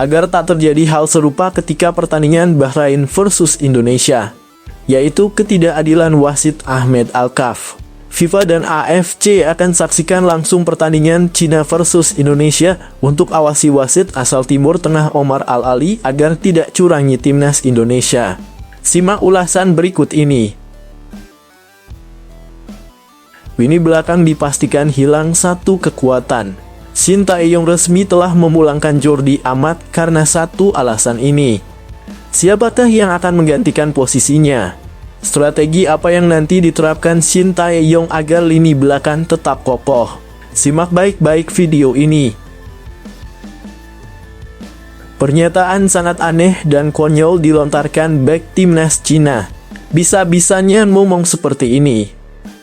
agar tak terjadi hal serupa ketika pertandingan Bahrain versus Indonesia, yaitu ketidakadilan wasit Ahmed Alkaf. FIFA dan AFC akan saksikan langsung pertandingan Cina versus Indonesia untuk awasi wasit asal Timur Tengah Omar Al-Ali agar tidak curangi timnas Indonesia. Simak ulasan berikut ini. Lini belakang dipastikan hilang satu kekuatan. Shin Tae-yong resmi telah memulangkan Jordi Amat karena satu alasan ini. Siapakah yang akan menggantikan posisinya? Strategi apa yang nanti diterapkan Shin Tae-yong agar lini belakang tetap kokoh? Simak baik-baik video ini. Pernyataan sangat aneh dan konyol dilontarkan bek timnas Cina. Bisa-bisanya ngomong seperti ini.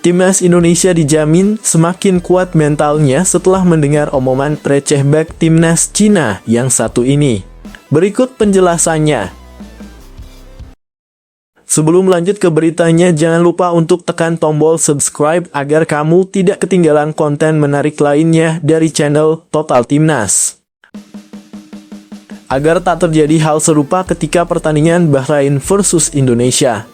Timnas Indonesia dijamin semakin kuat mentalnya setelah mendengar omongan receh bek timnas Cina yang satu ini. Berikut penjelasannya. Sebelum lanjut ke beritanya, jangan lupa untuk tekan tombol subscribe agar kamu tidak ketinggalan konten menarik lainnya dari channel Total Timnas. Agar tak terjadi hal serupa ketika pertandingan Bahrain versus Indonesia,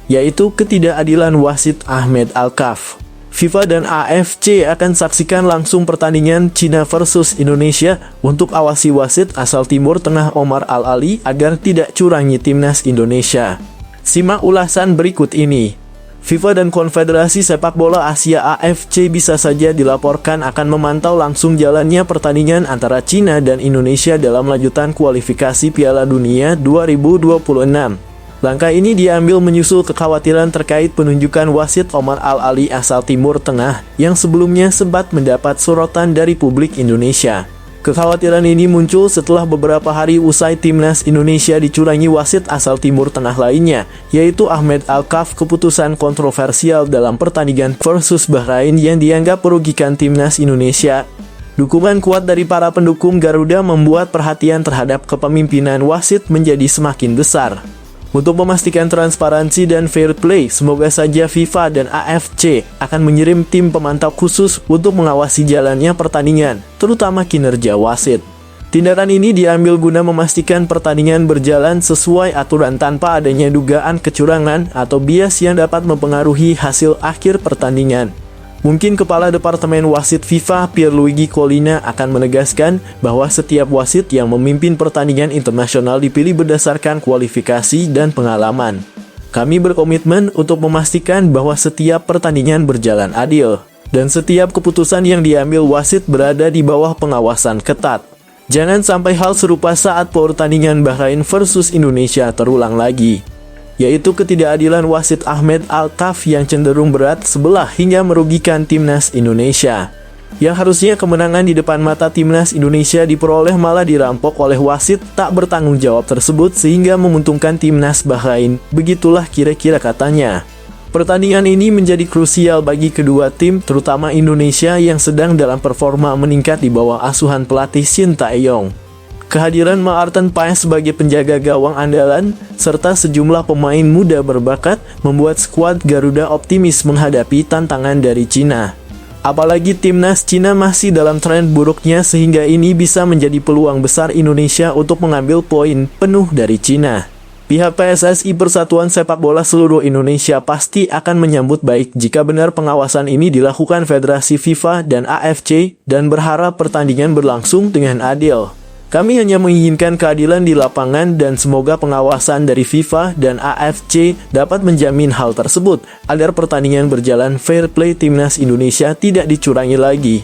yaitu ketidakadilan wasit Ahmed Alkaf. FIFA dan AFC akan saksikan langsung pertandingan Cina versus Indonesia untuk awasi wasit asal Timur Tengah Omar Al-Ali agar tidak curangi timnas Indonesia. Simak ulasan berikut ini. FIFA dan Konfederasi Sepak Bola Asia AFC bisa saja dilaporkan akan memantau langsung jalannya pertandingan antara Cina dan Indonesia dalam lanjutan kualifikasi Piala Dunia 2026. Langkah ini diambil menyusul kekhawatiran terkait penunjukan wasit Omar Al-Ali asal Timur Tengah yang sebelumnya sempat mendapat sorotan dari publik Indonesia. Kekhawatiran ini muncul setelah beberapa hari usai timnas Indonesia dicurangi wasit asal Timur Tengah lainnya, yaitu Ahmed Alkaf. Keputusan kontroversial dalam pertandingan versus Bahrain yang dianggap merugikan timnas Indonesia. Dukungan kuat dari para pendukung Garuda membuat perhatian terhadap kepemimpinan wasit menjadi semakin besar. Untuk memastikan transparansi dan fair play, semoga saja FIFA dan AFC akan mengirim tim pemantau khusus untuk mengawasi jalannya pertandingan, terutama kinerja wasit. Tindakan ini diambil guna memastikan pertandingan berjalan sesuai aturan tanpa adanya dugaan kecurangan atau bias yang dapat mempengaruhi hasil akhir pertandingan. Mungkin Kepala Departemen Wasit FIFA Pierluigi Collina akan menegaskan bahwa setiap wasit yang memimpin pertandingan internasional dipilih berdasarkan kualifikasi dan pengalaman. Kami berkomitmen untuk memastikan bahwa setiap pertandingan berjalan adil, dan setiap keputusan yang diambil wasit berada di bawah pengawasan ketat. Jangan sampai hal serupa saat pertandingan Bahrain versus Indonesia terulang lagi, yaitu ketidakadilan wasit Ahmed Alkaf yang cenderung berat sebelah hingga merugikan timnas Indonesia. Yang harusnya kemenangan di depan mata timnas Indonesia diperoleh malah dirampok oleh wasit tak bertanggung jawab tersebut sehingga menguntungkan timnas Bahrain. Begitulah kira-kira katanya. Pertandingan ini menjadi krusial bagi kedua tim, terutama Indonesia yang sedang dalam performa meningkat di bawah asuhan pelatih Shin Tae-yong. Kehadiran Maarten Paes sebagai penjaga gawang andalan, serta sejumlah pemain muda berbakat, membuat skuad Garuda optimis menghadapi tantangan dari Cina. Apalagi timnas Cina masih dalam tren buruknya sehingga ini bisa menjadi peluang besar Indonesia untuk mengambil poin penuh dari Cina. Pihak PSSI Persatuan Sepak Bola Seluruh Indonesia pasti akan menyambut baik jika benar pengawasan ini dilakukan Federasi FIFA dan AFC dan berharap pertandingan berlangsung dengan adil. Kami hanya menginginkan keadilan di lapangan dan semoga pengawasan dari FIFA dan AFC dapat menjamin hal tersebut agar pertandingan berjalan fair play timnas Indonesia tidak dicurangi lagi.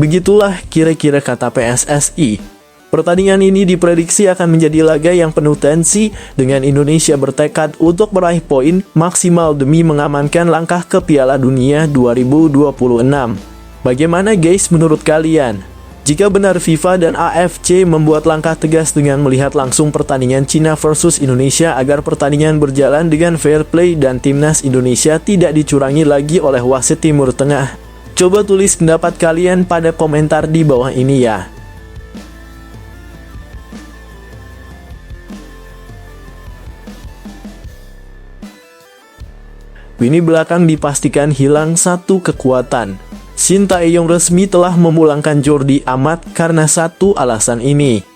Begitulah kira-kira kata PSSI. Pertandingan ini diprediksi akan menjadi laga yang penuh tensi dengan Indonesia bertekad untuk meraih poin maksimal demi mengamankan langkah ke Piala Dunia 2026. Bagaimana guys menurut kalian? Jika benar FIFA dan AFC membuat langkah tegas dengan melihat langsung pertandingan Cina versus Indonesia agar pertandingan berjalan dengan fair play dan timnas Indonesia tidak dicurangi lagi oleh wasit Timur Tengah, coba tulis pendapat kalian pada komentar di bawah ini ya. Lini belakang dipastikan hilang satu kekuatan. Shin Tae-yong resmi telah memulangkan Jordi Amat karena satu alasan ini.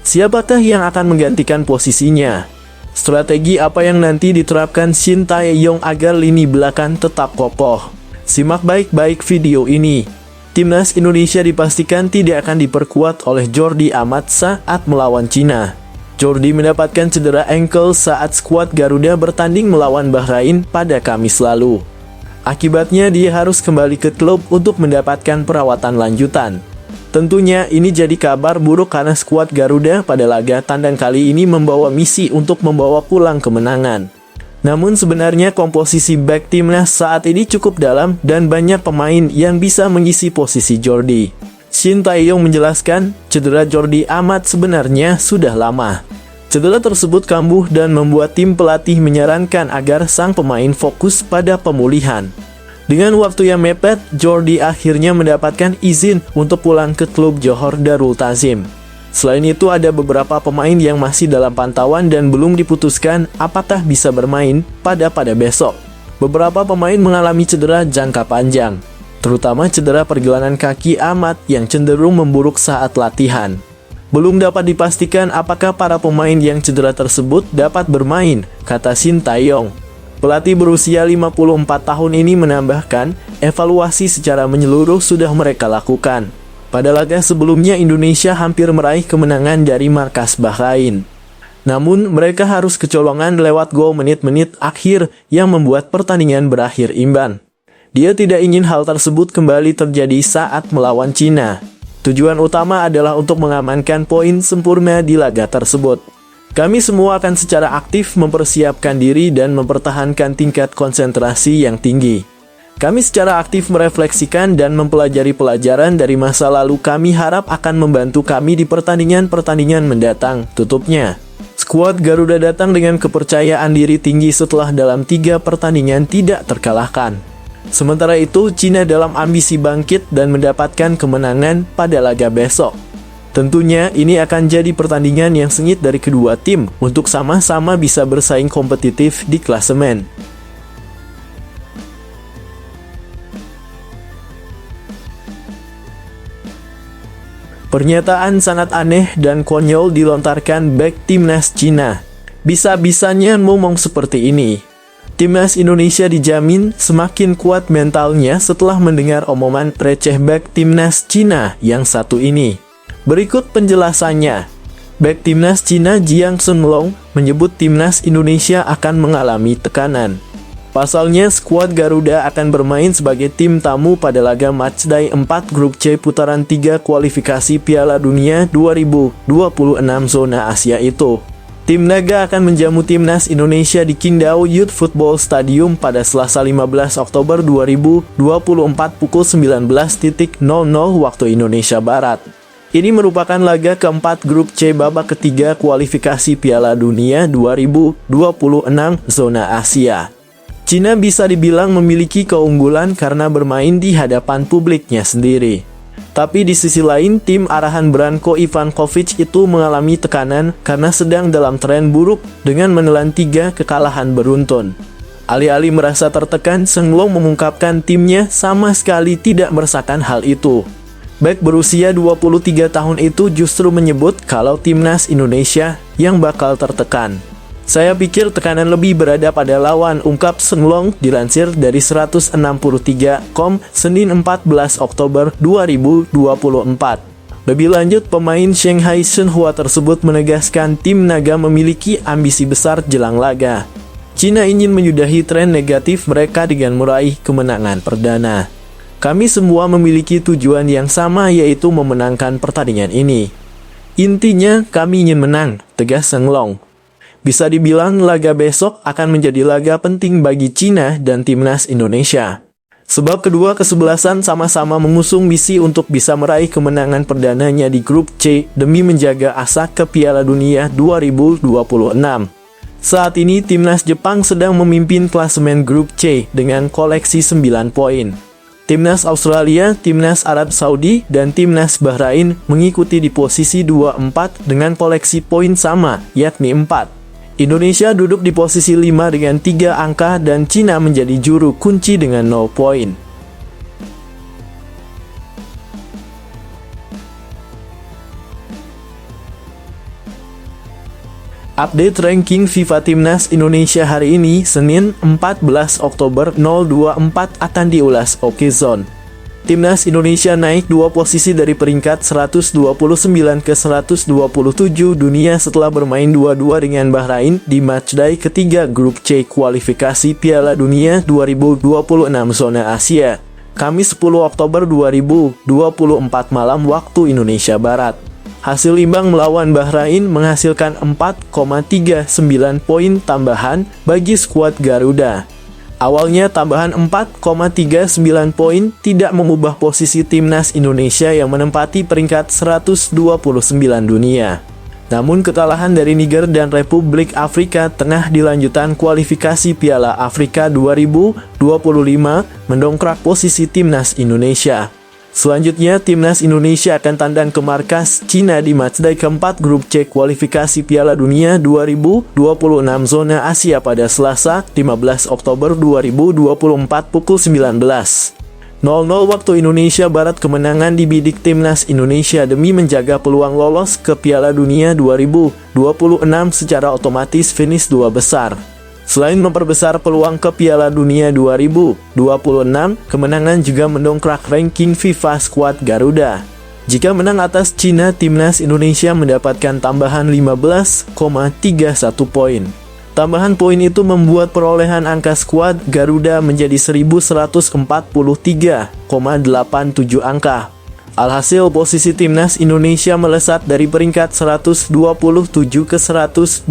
Siapakah yang akan menggantikan posisinya? Strategi apa yang nanti diterapkan Shin Tae-yong agar lini belakang tetap kokoh? Simak baik-baik video ini. Timnas Indonesia dipastikan tidak akan diperkuat oleh Jordi Amat saat melawan Cina. Jordi mendapatkan cedera ankle saat skuad Garuda bertanding melawan Bahrain pada Kamis lalu. Akibatnya dia harus kembali ke klub untuk mendapatkan perawatan lanjutan. Tentunya ini jadi kabar buruk karena skuad Garuda pada laga tandang kali ini membawa misi untuk membawa pulang kemenangan. Namun sebenarnya komposisi back timnas saat ini cukup dalam dan banyak pemain yang bisa mengisi posisi Jordi. Shin Tae-yong menjelaskan, cedera Jordi Amat sebenarnya sudah lama. Cedera tersebut kambuh dan membuat tim pelatih menyarankan agar sang pemain fokus pada pemulihan. Dengan waktu yang mepet, Jordi akhirnya mendapatkan izin untuk pulang ke klub Johor Darul Ta'zim. Selain itu, ada beberapa pemain yang masih dalam pantauan dan belum diputuskan apakah bisa bermain pada besok. Beberapa pemain mengalami cedera jangka panjang, terutama cedera pergelangan kaki Amat yang cenderung memburuk saat latihan. Belum dapat dipastikan apakah para pemain yang cedera tersebut dapat bermain, kata Shin Tae-yong. Pelatih berusia 54 tahun ini menambahkan, evaluasi secara menyeluruh sudah mereka lakukan. Pada laga sebelumnya Indonesia hampir meraih kemenangan dari markas Bahrain. Namun mereka harus kecolongan lewat gol menit-menit akhir yang membuat pertandingan berakhir imbang. Dia tidak ingin hal tersebut kembali terjadi saat melawan Cina. Tujuan utama adalah untuk mengamankan poin sempurna di laga tersebut. Kami semua akan secara aktif mempersiapkan diri dan mempertahankan tingkat konsentrasi yang tinggi. Kami secara aktif merefleksikan dan mempelajari pelajaran dari masa lalu. Kami harap akan membantu kami di pertandingan-pertandingan mendatang, tutupnya. Skuad Garuda datang dengan kepercayaan diri tinggi setelah dalam 3 pertandingan tidak terkalahkan. Sementara itu, Cina dalam ambisi bangkit dan mendapatkan kemenangan pada laga besok. Tentunya ini akan jadi pertandingan yang sengit dari kedua tim untuk sama-sama bisa bersaing kompetitif di klasemen. Pernyataan sangat aneh dan konyol dilontarkan bek timnas Cina. Bisa-bisanya ngomong seperti ini. Timnas Indonesia dijamin semakin kuat mentalnya setelah mendengar omongan receh bek timnas Cina yang satu ini. Berikut penjelasannya. Bek timnas Cina Jiang Shenlong menyebut timnas Indonesia akan mengalami tekanan. Pasalnya, skuad Garuda akan bermain sebagai tim tamu pada laga matchday 4 grup C putaran 3 kualifikasi Piala Dunia 2026 zona Asia itu. Tim Naga akan menjamu timnas Indonesia di Qingdao Youth Football Stadium pada Selasa 15 Oktober 2024 pukul 19.00 waktu Indonesia Barat. Ini merupakan laga keempat grup C babak ketiga kualifikasi Piala Dunia 2026 zona Asia. Cina bisa dibilang memiliki keunggulan karena bermain di hadapan publiknya sendiri. Tapi di sisi lain, tim arahan Branko Ivankovic itu mengalami tekanan karena sedang dalam tren buruk dengan menelan 3 kekalahan beruntun. Alih-alih merasa tertekan, Shenlong mengungkapkan timnya sama sekali tidak merasakan hal itu. Bek berusia 23 tahun itu justru menyebut kalau timnas Indonesia yang bakal tertekan. Saya pikir tekanan lebih berada pada lawan, ungkap Shenlong dilansir dari 163.com Senin 14 Oktober 2024. Lebih lanjut, pemain Shanghai Shenhua tersebut menegaskan tim Naga memiliki ambisi besar jelang laga. Cina ingin menyudahi tren negatif mereka dengan meraih kemenangan perdana. Kami semua memiliki tujuan yang sama, yaitu memenangkan pertandingan ini. Intinya kami ingin menang, tegas Shenlong. Bisa dibilang laga besok akan menjadi laga penting bagi Cina dan timnas Indonesia. Sebab kedua kesebelasan sama-sama mengusung misi untuk bisa meraih kemenangan perdananya di grup C demi menjaga asa ke Piala Dunia 2026. Saat ini timnas Jepang sedang memimpin klasemen grup C dengan koleksi 9 poin. Timnas Australia, timnas Arab Saudi, dan timnas Bahrain mengikuti di posisi 2-4 dengan koleksi poin sama, yakni 4. Indonesia duduk di posisi 5 dengan 3 angka dan Cina menjadi juru kunci dengan 0 poin. Update ranking FIFA Timnas Indonesia hari ini, Senin 14 Oktober 2024 akan diulas Okezone. Timnas Indonesia naik 2 posisi dari peringkat 129 ke 127 dunia setelah bermain 2-2 dengan Bahrain di matchday ketiga grup C kualifikasi Piala Dunia 2026 zona Asia. Kamis 10 Oktober 2024 malam waktu Indonesia Barat. Hasil imbang melawan Bahrain menghasilkan 4,39 poin tambahan bagi skuad Garuda. Awalnya tambahan 4,39 poin tidak mengubah posisi Timnas Indonesia yang menempati peringkat 129 dunia. Namun kekalahan dari Niger dan Republik Afrika Tengah di lanjutan kualifikasi Piala Afrika 2025 mendongkrak posisi Timnas Indonesia. Selanjutnya, Timnas Indonesia akan tandang ke markas Cina di matchday keempat grup C kualifikasi Piala Dunia 2026 zona Asia pada Selasa 15 Oktober 2024 pukul 19.00 waktu Indonesia Barat. Kemenangan dibidik Timnas Indonesia demi menjaga peluang lolos ke Piala Dunia 2026 secara otomatis finish 2 besar. Selain memperbesar peluang ke Piala Dunia 2026, kemenangan juga mendongkrak ranking FIFA skuad Garuda. Jika menang atas Cina, Timnas Indonesia mendapatkan tambahan 15,31 poin. Tambahan poin itu membuat perolehan angka skuad Garuda menjadi 1143,87 angka. Alhasil, posisi Timnas Indonesia melesat dari peringkat 127 ke 124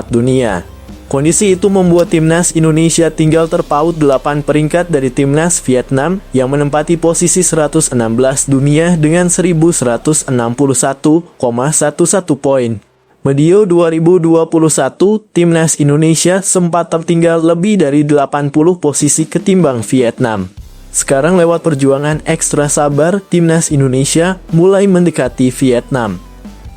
dunia. Kondisi itu membuat Timnas Indonesia tinggal terpaut 8 peringkat dari Timnas Vietnam yang menempati posisi 116 dunia dengan 1161,11 poin. Medio 2021, Timnas Indonesia sempat tertinggal lebih dari 80 posisi ketimbang Vietnam. Sekarang lewat perjuangan ekstra sabar, Timnas Indonesia mulai mendekati Vietnam.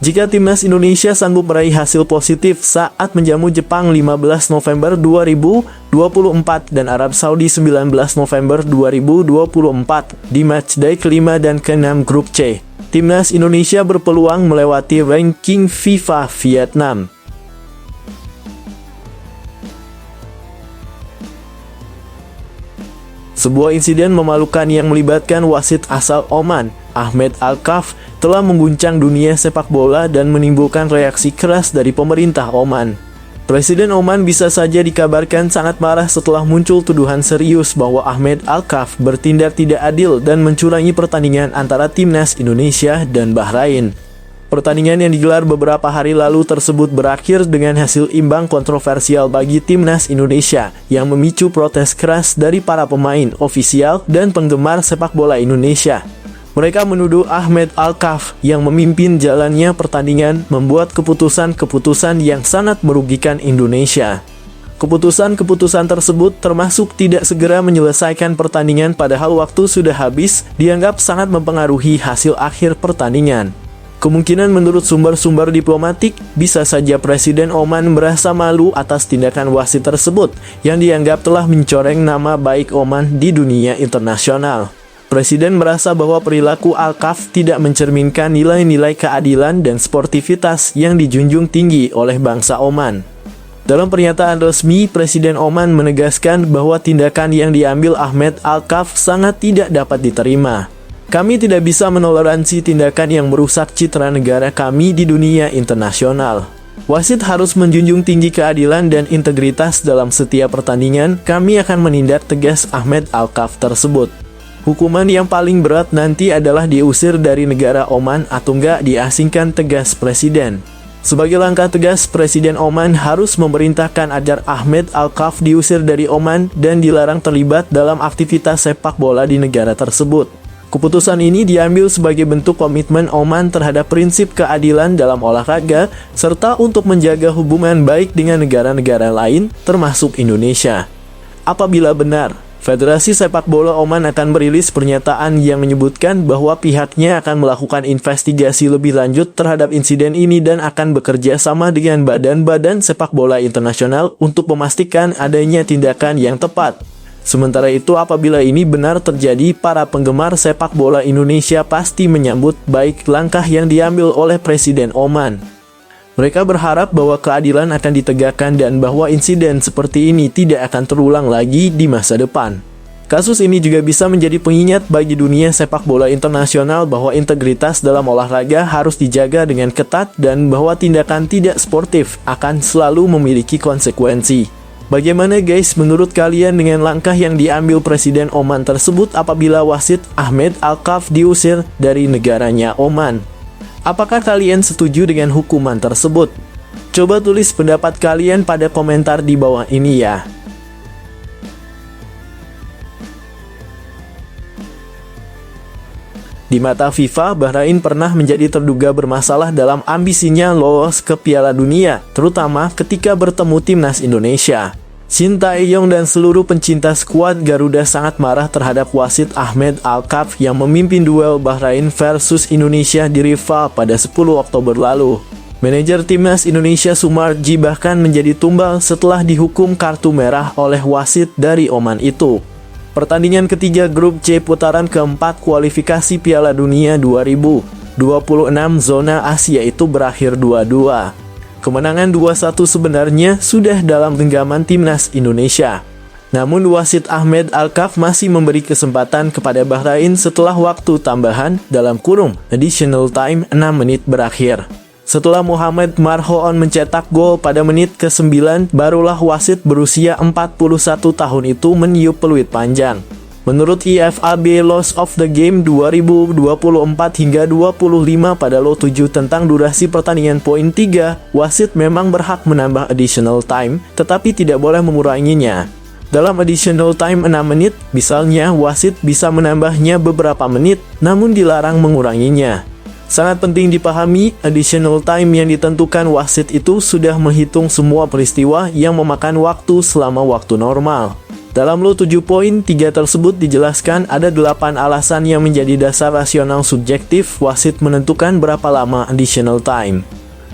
Jika Timnas Indonesia sanggup meraih hasil positif saat menjamu Jepang 15 November 2024 dan Arab Saudi 19 November 2024 di matchday kelima dan keenam grup C, Timnas Indonesia berpeluang melewati ranking FIFA Vietnam. Sebuah insiden memalukan yang melibatkan wasit asal Oman, Ahmed Alkaf, telah mengguncang dunia sepak bola dan menimbulkan reaksi keras dari pemerintah Oman. Presiden Oman bisa saja dikabarkan sangat marah setelah muncul tuduhan serius bahwa Ahmed Alkaf bertindak tidak adil dan mencurangi pertandingan antara Timnas Indonesia dan Bahrain. Pertandingan yang digelar beberapa hari lalu tersebut berakhir dengan hasil imbang kontroversial bagi Timnas Indonesia yang memicu protes keras dari para pemain, ofisial, dan penggemar sepak bola Indonesia. Mereka menuduh Ahmed Alkaf yang memimpin jalannya pertandingan membuat keputusan-keputusan yang sangat merugikan Indonesia. Keputusan-keputusan tersebut termasuk tidak segera menyelesaikan pertandingan padahal waktu sudah habis, dianggap sangat mempengaruhi hasil akhir pertandingan. Kemungkinan menurut sumber-sumber diplomatik, bisa saja Presiden Oman merasa malu atas tindakan wasit tersebut yang dianggap telah mencoreng nama baik Oman di dunia internasional. Presiden merasa bahwa perilaku Alkaf tidak mencerminkan nilai-nilai keadilan dan sportivitas yang dijunjung tinggi oleh bangsa Oman. Dalam pernyataan resmi, Presiden Oman menegaskan bahwa tindakan yang diambil Ahmed Alkaf sangat tidak dapat diterima. Kami tidak bisa menoleransi tindakan yang merusak citra negara kami di dunia internasional. Wasit harus menjunjung tinggi keadilan dan integritas dalam setiap pertandingan. Kami akan menindak tegas Ahmed Alkaf tersebut. Hukuman yang paling berat nanti adalah diusir dari negara Oman atau enggak diasingkan, tegas Presiden. Sebagai langkah tegas, Presiden Oman harus memerintahkan agar Ahmed Alkaf diusir dari Oman dan dilarang terlibat dalam aktivitas sepak bola di negara tersebut. Keputusan ini diambil sebagai bentuk komitmen Oman terhadap prinsip keadilan dalam olahraga, serta untuk menjaga hubungan baik dengan negara-negara lain, termasuk Indonesia. Apabila benar, Federasi Sepak Bola Oman akan merilis pernyataan yang menyebutkan bahwa pihaknya akan melakukan investigasi lebih lanjut terhadap insiden ini dan akan bekerja sama dengan badan-badan sepak bola internasional untuk memastikan adanya tindakan yang tepat. Sementara itu, apabila ini benar terjadi, para penggemar sepak bola Indonesia pasti menyambut baik langkah yang diambil oleh Presiden Oman. Mereka berharap bahwa keadilan akan ditegakkan dan bahwa insiden seperti ini tidak akan terulang lagi di masa depan. Kasus ini juga bisa menjadi pengingat bagi dunia sepak bola internasional bahwa integritas dalam olahraga harus dijaga dengan ketat dan bahwa tindakan tidak sportif akan selalu memiliki konsekuensi. Bagaimana guys menurut kalian dengan langkah yang diambil Presiden Oman tersebut apabila wasit Ahmed Alkaf diusir dari negaranya Oman? Apakah kalian setuju dengan hukuman tersebut? Coba tulis pendapat kalian pada komentar di bawah ini ya. Di mata FIFA, Bahrain pernah menjadi terduga bermasalah dalam ambisinya lolos ke Piala Dunia, terutama ketika bertemu timnas Indonesia. Shin Tae-yong dan seluruh pencinta skuad Garuda sangat marah terhadap wasit Ahmed Alkaf yang memimpin duel Bahrain versus Indonesia di rival pada 10 Oktober lalu. Manajer timnas Indonesia Sumarji bahkan menjadi tumbal setelah dihukum kartu merah oleh wasit dari Oman itu. Pertandingan ketiga grup C putaran keempat kualifikasi Piala Dunia 2026 zona Asia itu berakhir 2-2. Kemenangan 2-1 sebenarnya sudah dalam genggaman timnas Indonesia. Namun wasit Ahmed Alkaf masih memberi kesempatan kepada Bahrain setelah waktu tambahan dalam kurung additional time 6 menit berakhir. Setelah Muhammad Marhoon mencetak gol pada menit ke-9, barulah wasit berusia 41 tahun itu meniup peluit panjang. Menurut IFAB Loss of the Game 2024 hingga 25 pada lot 7 tentang durasi pertandingan poin 3, wasit memang berhak menambah additional time, tetapi tidak boleh menguranginya. Dalam additional time 6 menit, misalnya wasit bisa menambahnya beberapa menit, namun dilarang menguranginya. Sangat penting dipahami, additional time yang ditentukan wasit itu sudah menghitung semua peristiwa yang memakan waktu selama waktu normal. Dalam lot 7.3 tersebut dijelaskan ada 8 alasan yang menjadi dasar rasional subjektif wasit menentukan berapa lama additional time.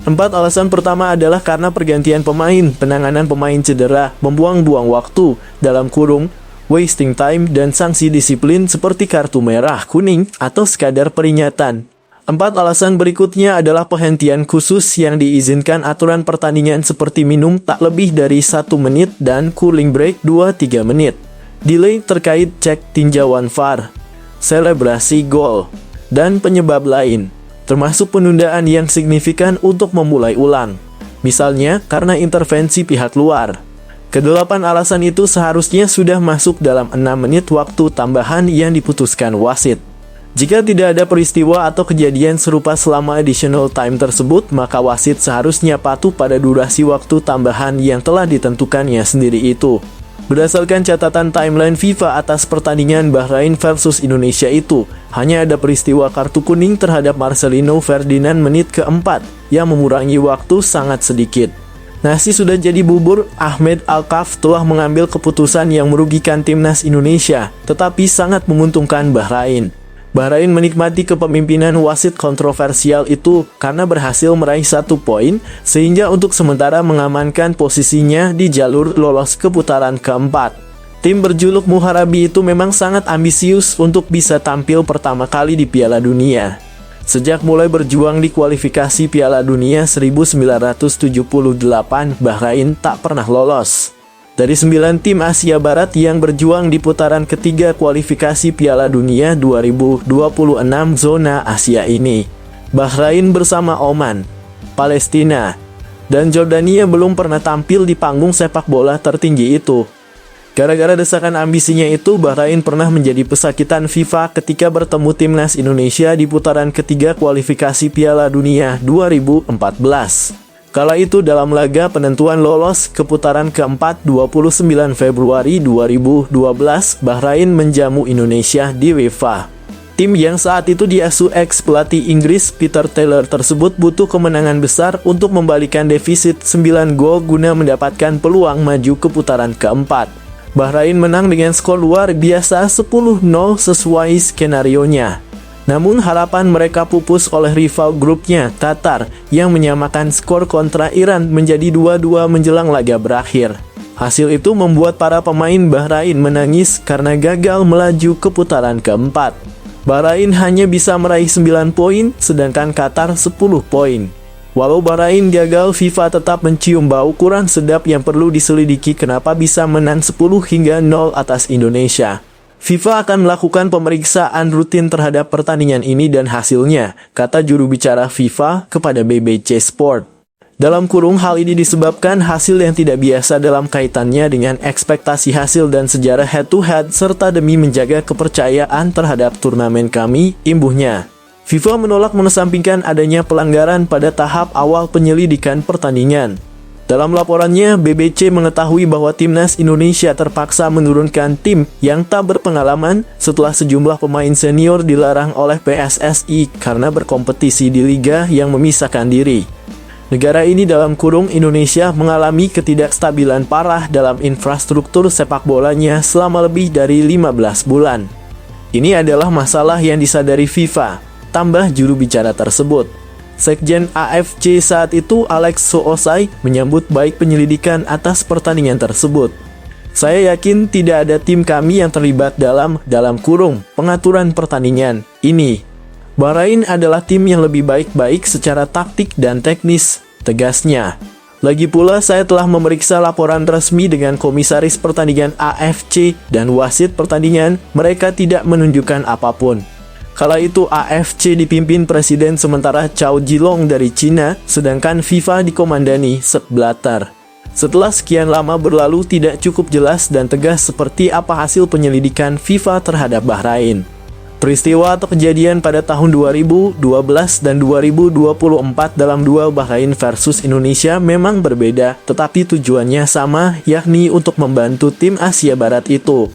4 alasan pertama adalah karena pergantian pemain, penanganan pemain cedera, membuang-buang waktu, dalam kurung, wasting time, dan sanksi disiplin seperti kartu merah, kuning, atau sekadar peringatan. 4 alasan berikutnya adalah penghentian khusus yang diizinkan aturan pertandingan seperti minum tak lebih dari 1 menit dan cooling break 2-3 menit. Delay terkait cek tinjauan VAR, selebrasi gol, dan penyebab lain, termasuk penundaan yang signifikan untuk memulai ulang. Misalnya karena intervensi pihak luar. Kedelapan alasan itu seharusnya sudah masuk dalam 6 menit waktu tambahan yang diputuskan wasit. Jika tidak ada peristiwa atau kejadian serupa selama additional time tersebut, maka wasit seharusnya patuh pada durasi waktu tambahan yang telah ditentukannya sendiri itu. Berdasarkan catatan timeline FIFA atas pertandingan Bahrain versus Indonesia itu, hanya ada peristiwa kartu kuning terhadap Marcelino Ferdinand menit keempat yang mengurangi waktu sangat sedikit. Nasi sudah jadi bubur, Ahmed Alkaf telah mengambil keputusan yang merugikan timnas Indonesia, tetapi sangat menguntungkan Bahrain. Bahrain menikmati kepemimpinan wasit kontroversial itu karena berhasil meraih 1 poin, sehingga untuk sementara mengamankan posisinya di jalur lolos ke putaran keempat. Tim berjuluk Muharabi itu memang sangat ambisius untuk bisa tampil pertama kali di Piala Dunia. Sejak mulai berjuang di kualifikasi Piala Dunia 1978, Bahrain tak pernah lolos. Dari 9 tim Asia Barat yang berjuang di putaran ketiga kualifikasi Piala Dunia 2026 zona Asia ini, Bahrain bersama Oman, Palestina, dan Jordania belum pernah tampil di panggung sepak bola tertinggi itu. Gara-gara desakan ambisinya itu, Bahrain pernah menjadi pesakitan FIFA ketika bertemu timnas Indonesia di putaran ketiga kualifikasi Piala Dunia 2014. Kala itu dalam laga penentuan lolos ke putaran keempat 29 Februari 2012, Bahrain menjamu Indonesia di UEFA. Tim yang saat itu diasuh ex-pelatih Inggris Peter Taylor tersebut butuh kemenangan besar untuk membalikan defisit 9 gol guna mendapatkan peluang maju ke putaran keempat. Bahrain menang dengan skor luar biasa 10-0 sesuai skenarionya. Namun harapan mereka pupus oleh rival grupnya, Qatar, yang menyamakan skor kontra Iran menjadi 2-2 menjelang laga berakhir. Hasil itu membuat para pemain Bahrain menangis karena gagal melaju ke putaran keempat. Bahrain hanya bisa meraih 9 poin, sedangkan Qatar 10 poin. Walau Bahrain gagal, FIFA tetap mencium bau kurang sedap yang perlu diselidiki kenapa bisa menang 10 hingga 0 atas Indonesia. FIFA akan melakukan pemeriksaan rutin terhadap pertandingan ini dan hasilnya, kata juru bicara FIFA kepada BBC Sport. Dalam kurung, hal ini disebabkan hasil yang tidak biasa dalam kaitannya dengan ekspektasi hasil dan sejarah head-to-head serta demi menjaga kepercayaan terhadap turnamen kami, imbuhnya. FIFA menolak mengesampingkan adanya pelanggaran pada tahap awal penyelidikan pertandingan. Dalam laporannya, BBC mengetahui bahwa timnas Indonesia terpaksa menurunkan tim yang tak berpengalaman setelah sejumlah pemain senior dilarang oleh PSSI karena berkompetisi di liga yang memisahkan diri. Negara ini dalam kurung Indonesia mengalami ketidakstabilan parah dalam infrastruktur sepak bolanya selama lebih dari 15 bulan. Ini adalah masalah yang disadari FIFA, tambah juru bicara tersebut. Sekjen AFC saat itu, Alex Soosai, menyambut baik penyelidikan atas pertandingan tersebut. Saya yakin tidak ada tim kami yang terlibat dalam kurung pengaturan pertandingan ini. Bahrain adalah tim yang lebih baik secara taktik dan teknis, tegasnya. Lagi pula, saya telah memeriksa laporan resmi dengan komisaris pertandingan AFC dan wasit pertandingan, mereka tidak menunjukkan apapun. Kala itu AFC dipimpin Presiden sementara Chow Jilong dari Cina, sedangkan FIFA dikomandani Sepp Blatter. Setelah sekian lama berlalu, tidak cukup jelas dan tegas seperti apa hasil penyelidikan FIFA terhadap Bahrain. Peristiwa atau kejadian pada tahun 2012 dan 2024 dalam duel Bahrain versus Indonesia memang berbeda, tetapi tujuannya sama, yakni untuk membantu tim Asia Barat itu.